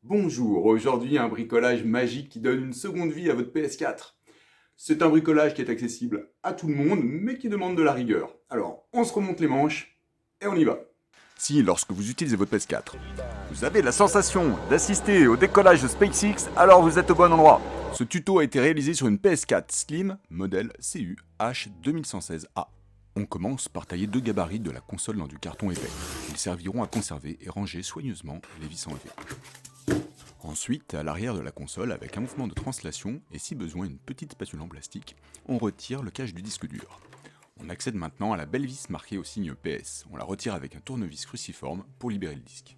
Bonjour, aujourd'hui un bricolage magique qui donne une seconde vie à votre PS4. C'est un bricolage qui est accessible à tout le monde, mais qui demande de la rigueur. Alors, on se remonte les manches, et on y va. Si, lorsque vous utilisez votre PS4, vous avez la sensation d'assister au décollage de SpaceX, alors vous êtes au bon endroit. Ce tuto a été réalisé sur une PS4 Slim, modèle CU H2116A. On commence par tailler deux gabarits de la console dans du carton épais. Ils serviront à conserver et ranger soigneusement les vis enlevées. Ensuite, à l'arrière de la console, avec un mouvement de translation et si besoin une petite spatule en plastique, on retire le cache du disque dur. On accède maintenant à la belle vis marquée au signe PS. On la retire avec un tournevis cruciforme pour libérer le disque.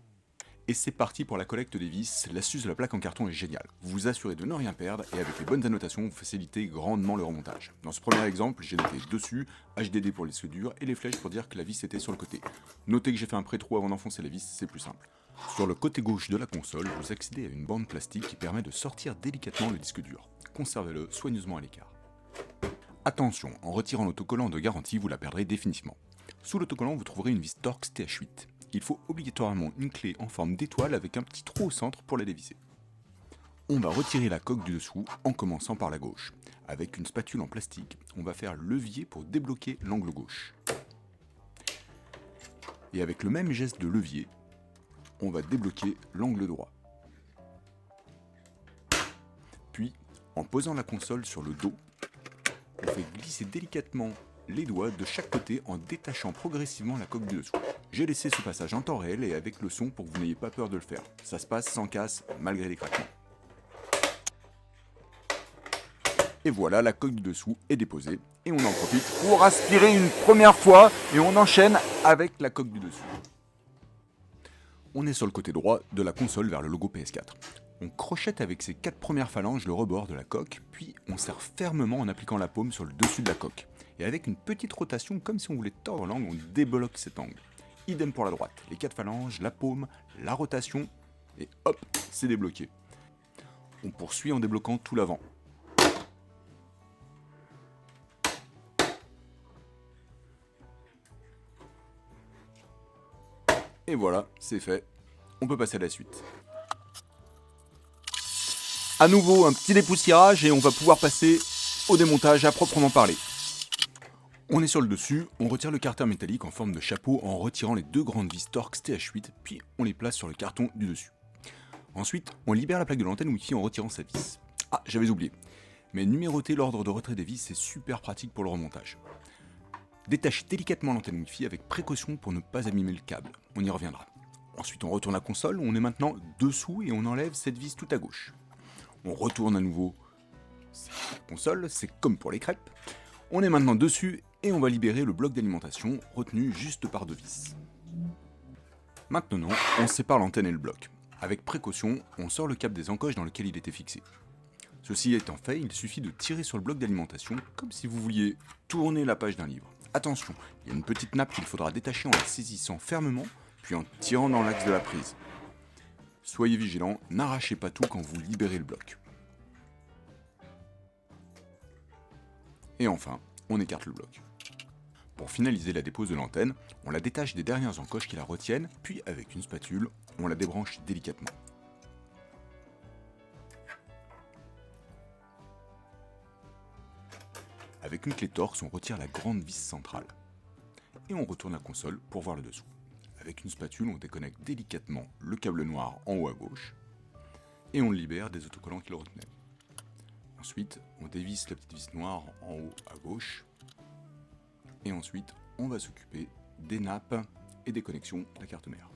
Et c'est parti pour la collecte des vis. L'astuce de la plaque en carton est géniale. Vous vous assurez de ne rien perdre et avec les bonnes annotations, vous facilitez grandement le remontage. Dans ce premier exemple, j'ai noté dessus HDD pour les disques durs et les flèches pour dire que la vis était sur le côté. Notez que j'ai fait un pré-trou avant d'enfoncer la vis, c'est plus simple. Sur le côté gauche de la console, vous accédez à une bande plastique qui permet de sortir délicatement le disque dur. Conservez-le soigneusement à l'écart. Attention, en retirant l'autocollant de garantie, vous la perdrez définitivement. Sous l'autocollant, vous trouverez une vis Torx TH8. Il faut obligatoirement une clé en forme d'étoile avec un petit trou au centre pour la dévisser. On va retirer la coque du dessous en commençant par la gauche. Avec une spatule en plastique, on va faire levier pour débloquer l'angle gauche. Et avec le même geste de levier, on va débloquer l'angle droit. Puis, en posant la console sur le dos, on fait glisser délicatement les doigts de chaque côté en détachant progressivement la coque du dessous. J'ai laissé ce passage en temps réel et avec le son pour que vous n'ayez pas peur de le faire. Ça se passe sans casse, malgré les craquements. Et voilà, la coque du dessous est déposée. Et on en profite pour aspirer une première fois et on enchaîne avec la coque du dessus. On est sur le côté droit de la console vers le logo PS4. On crochette avec ses 4 premières phalanges le rebord de la coque, puis on serre fermement en appliquant la paume sur le dessus de la coque. Et avec une petite rotation, comme si on voulait tordre l'angle, on débloque cet angle. Idem pour la droite, les 4 phalanges, la paume, la rotation, et hop, c'est débloqué. On poursuit en débloquant tout l'avant. Et voilà, c'est fait. On peut passer à la suite. A nouveau, un petit dépoussiérage et on va pouvoir passer au démontage à proprement parler. On est sur le dessus, on retire le carter métallique en forme de chapeau en retirant les deux grandes vis Torx TH8, puis on les place sur le carton du dessus. Ensuite, on libère la plaque de l'antenne Wi-Fi en retirant sa vis. Ah, j'avais oublié. Mais numéroter l'ordre de retrait des vis, c'est super pratique pour le remontage. Détachez délicatement l'antenne Wi-Fi avec précaution pour ne pas abîmer le câble. On y reviendra. Ensuite, on retourne la console, on est maintenant dessous et on enlève cette vis tout à gauche. On retourne à nouveau la console, c'est comme pour les crêpes. On est maintenant dessus et on va libérer le bloc d'alimentation retenu juste par deux vis. Maintenant, on sépare l'antenne et le bloc. Avec précaution, on sort le câble des encoches dans lequel il était fixé. Ceci étant fait, il suffit de tirer sur le bloc d'alimentation comme si vous vouliez tourner la page d'un livre. Attention, il y a une petite nappe qu'il faudra détacher en la saisissant fermement, puis en tirant dans l'axe de la prise. Soyez vigilant, n'arrachez pas tout quand vous libérez le bloc. Et enfin, on écarte le bloc. Pour finaliser la dépose de l'antenne, on la détache des dernières encoches qui la retiennent, puis avec une spatule, on la débranche délicatement. Avec une clé Torx, on retire la grande vis centrale. Et on retourne la console pour voir le dessous. Avec une spatule, on déconnecte délicatement le câble noir en haut à gauche, et on le libère des autocollants qui le retenaient. Ensuite, on dévisse la petite vis noire en haut à gauche, et ensuite, on va s'occuper des nappes et des connexions de la carte mère.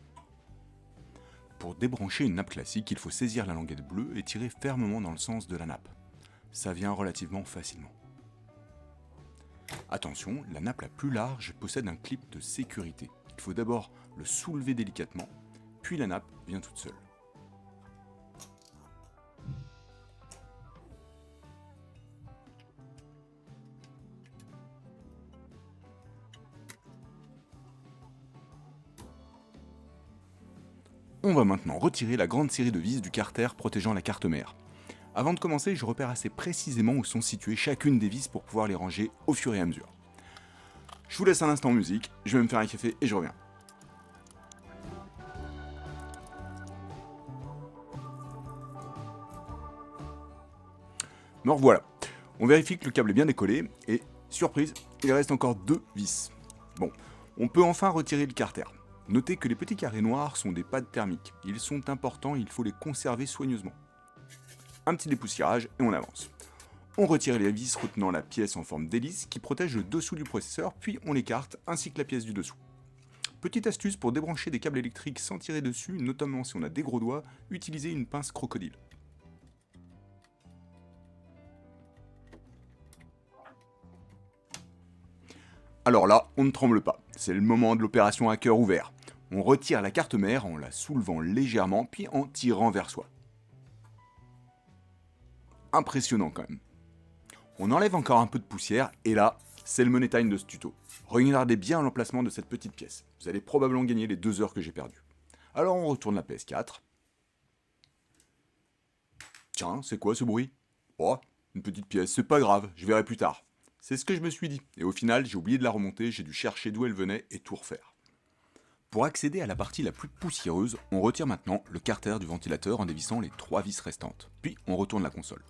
Pour débrancher une nappe classique, il faut saisir la languette bleue et tirer fermement dans le sens de la nappe. Ça vient relativement facilement. Attention, la nappe la plus large possède un clip de sécurité. Il faut d'abord le soulever délicatement, puis la nappe vient toute seule. On va maintenant retirer la grande série de vis du carter protégeant la carte mère. Avant de commencer, je repère assez précisément où sont situées chacune des vis pour pouvoir les ranger au fur et à mesure. Je vous laisse un instant en musique, je vais me faire un café et je reviens. Me revoilà. On vérifie que le câble est bien décollé et, surprise, il reste encore 2 vis. Bon, on peut enfin retirer le carter. Notez que les petits carrés noirs sont des pads thermiques. Ils sont importants et il faut les conserver soigneusement. Un petit dépoussiérage et on avance. On retire les vis retenant la pièce en forme d'hélice qui protège le dessous du processeur, puis on l'écarte ainsi que la pièce du dessous. Petite astuce pour débrancher des câbles électriques sans tirer dessus, notamment si on a des gros doigts, utilisez une pince crocodile. Alors là, on ne tremble pas, c'est le moment de l'opération à cœur ouvert. On retire la carte mère en la soulevant légèrement, puis en tirant vers soi. Impressionnant quand même. On enlève encore un peu de poussière, et là, c'est le money time de ce tuto. Regardez bien l'emplacement de cette petite pièce. Vous allez probablement gagner les 2 heures que j'ai perdues. Alors on retourne la PS4. Tiens, c'est quoi ce bruit? Oh, une petite pièce, c'est pas grave, je verrai plus tard. C'est ce que je me suis dit, et au final, j'ai oublié de la remonter, j'ai dû chercher d'où elle venait et tout refaire. Pour accéder à la partie la plus poussiéreuse, on retire maintenant le carter du ventilateur en dévissant les 3 vis restantes. Puis on retourne la console.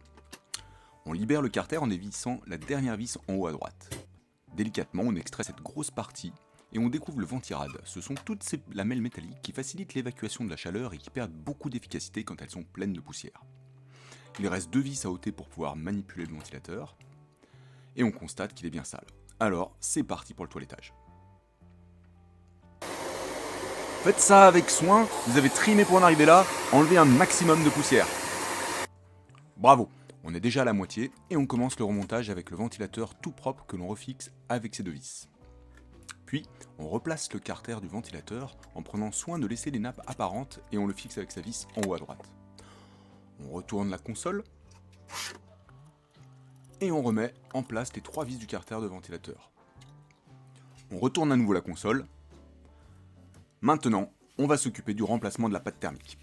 On libère le carter en dévissant la dernière vis en haut à droite. Délicatement, on extrait cette grosse partie et on découvre le ventirad. Ce sont toutes ces lamelles métalliques qui facilitent l'évacuation de la chaleur et qui perdent beaucoup d'efficacité quand elles sont pleines de poussière. Il reste 2 vis à ôter pour pouvoir manipuler le ventilateur. Et on constate qu'il est bien sale. Alors, c'est parti pour le toilettage. Faites ça avec soin, vous avez trimé pour en arriver là, enlevez un maximum de poussière. Bravo, on est déjà à la moitié et on commence le remontage avec le ventilateur tout propre que l'on refixe avec ses 2 vis. Puis, on replace le carter du ventilateur en prenant soin de laisser les nappes apparentes et on le fixe avec sa vis en haut à droite. On retourne la console et on remet en place les 3 vis du carter de ventilateur. On retourne à nouveau la console. Maintenant, on va s'occuper du remplacement de la pâte thermique.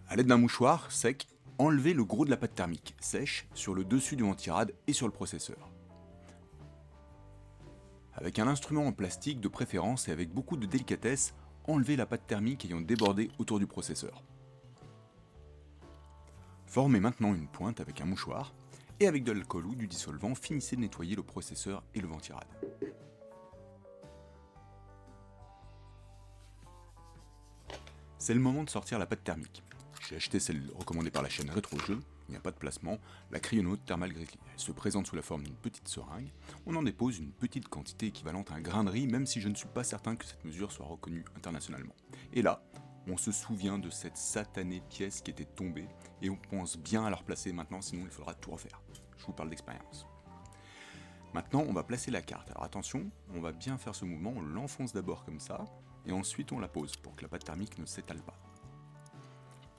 A l'aide d'un mouchoir sec, enlevez le gros de la pâte thermique sèche sur le dessus du ventirad et sur le processeur. Avec un instrument en plastique de préférence et avec beaucoup de délicatesse, enlevez la pâte thermique ayant débordé autour du processeur. Formez maintenant une pointe avec un mouchoir et avec de l'alcool ou du dissolvant, finissez de nettoyer le processeur et le ventirad. C'est le moment de sortir la pâte thermique. J'ai acheté celle recommandée par la chaîne RetroJeux, il n'y a pas de placement, la Cryonaut Thermal Grizzly. Elle se présente sous la forme d'une petite seringue. On en dépose une petite quantité équivalente à un grain de riz, même si je ne suis pas certain que cette mesure soit reconnue internationalement. Et là, on se souvient de cette satanée pièce qui était tombée, et on pense bien à la replacer maintenant, sinon il faudra tout refaire. Je vous parle d'expérience. Maintenant, on va placer la carte. Alors attention, on va bien faire ce mouvement, on l'enfonce d'abord comme ça, et ensuite on la pose pour que la pâte thermique ne s'étale pas.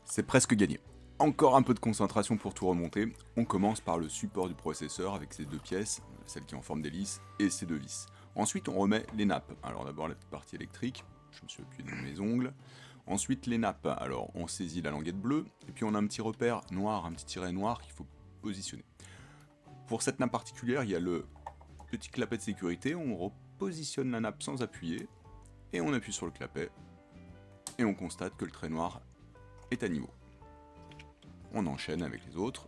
C'est presque gagné. Encore un peu de concentration pour tout remonter. On commence par le support du processeur avec ses 2 pièces, celle qui est en forme d'hélice, et ses 2 vis. Ensuite, on remet les nappes. Alors d'abord la partie électrique, je me suis appuyé dans mes ongles. Ensuite les nappes, alors on saisit la languette bleue, et puis on a un petit repère noir, un petit tiret noir qu'il faut positionner. Pour cette nappe particulière, il y a le petit clapet de sécurité, on repositionne la nappe sans appuyer, et on appuie sur le clapet, et on constate que le trait noir est à niveau. On enchaîne avec les autres.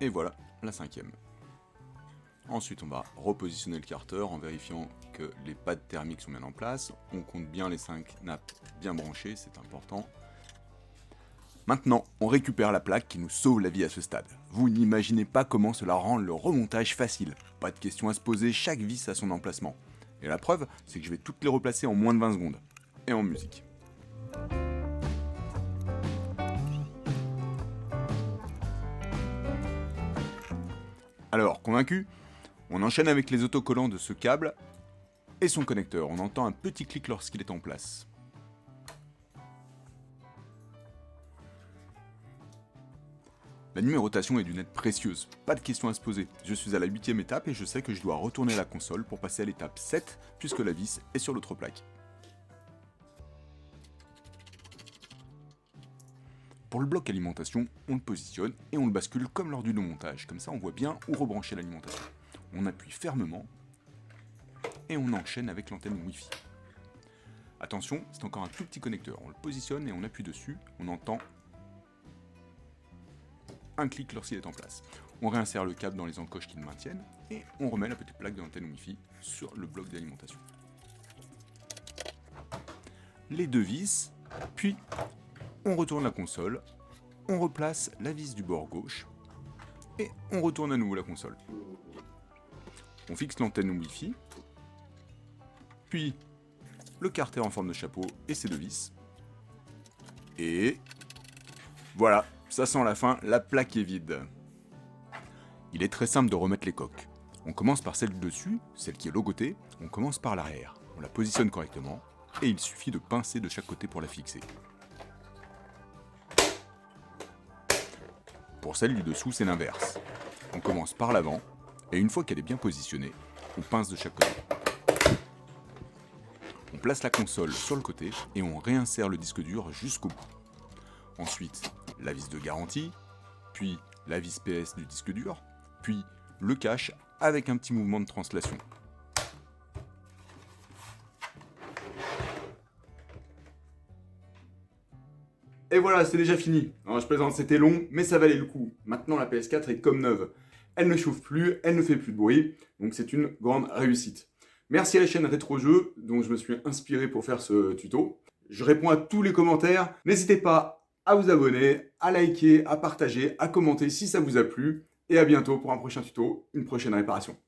Et voilà la 5e. Ensuite, on va repositionner le carter en vérifiant que les pads thermiques sont bien en place. On compte bien les 5 nappes bien branchées, c'est important. Maintenant, on récupère la plaque qui nous sauve la vie à ce stade. Vous n'imaginez pas comment cela rend le remontage facile. Pas de question à se poser, chaque vis a son emplacement. Et la preuve, c'est que je vais toutes les replacer en moins de 20 secondes. Et en musique. Alors, convaincu? On enchaîne avec les autocollants de ce câble et son connecteur. On entend un petit clic lorsqu'il est en place. La numérotation est d'une aide précieuse, pas de question à se poser. Je suis à la 8e étape et je sais que je dois retourner la console pour passer à l'étape 7 puisque la vis est sur l'autre plaque. Pour le bloc alimentation, on le positionne et on le bascule comme lors du montage. Comme ça, on voit bien où rebrancher l'alimentation. On appuie fermement et on enchaîne avec l'antenne Wi-Fi. Attention, c'est encore un tout petit connecteur. On le positionne et on appuie dessus. On entend un clic lorsqu'il est en place. On réinsère le câble dans les encoches qui le maintiennent et on remet la petite plaque de l'antenne Wi-Fi sur le bloc d'alimentation. Les deux vis, puis on retourne la console, on replace la vis du bord gauche et on retourne à nouveau la console. On fixe l'antenne Wi-Fi, puis le carter en forme de chapeau et ses deux vis. Et voilà, ça sent la fin, la plaque est vide. Il est très simple de remettre les coques. On commence par celle du dessus, celle qui est logotée, on commence par l'arrière. On la positionne correctement et il suffit de pincer de chaque côté pour la fixer. Pour celle du dessous, c'est l'inverse. On commence par l'avant et une fois qu'elle est bien positionnée, on pince de chaque côté. On place la console sur le côté et on réinsère le disque dur jusqu'au bout. Ensuite, la vis de garantie, puis la vis PS du disque dur, puis le cache avec un petit mouvement de translation. Et voilà, c'est déjà fini. Alors, je plaisante, c'était long, mais ça valait le coup. Maintenant, la PS4 est comme neuve. Elle ne chauffe plus, elle ne fait plus de bruit, donc c'est une grande réussite. Merci à la chaîne Rétro-Jeux, dont je me suis inspiré pour faire ce tuto. Je réponds à tous les commentaires. N'hésitez pas à vous abonner, à liker, à partager, à commenter si ça vous a plu. Et à bientôt pour un prochain tuto, une prochaine réparation.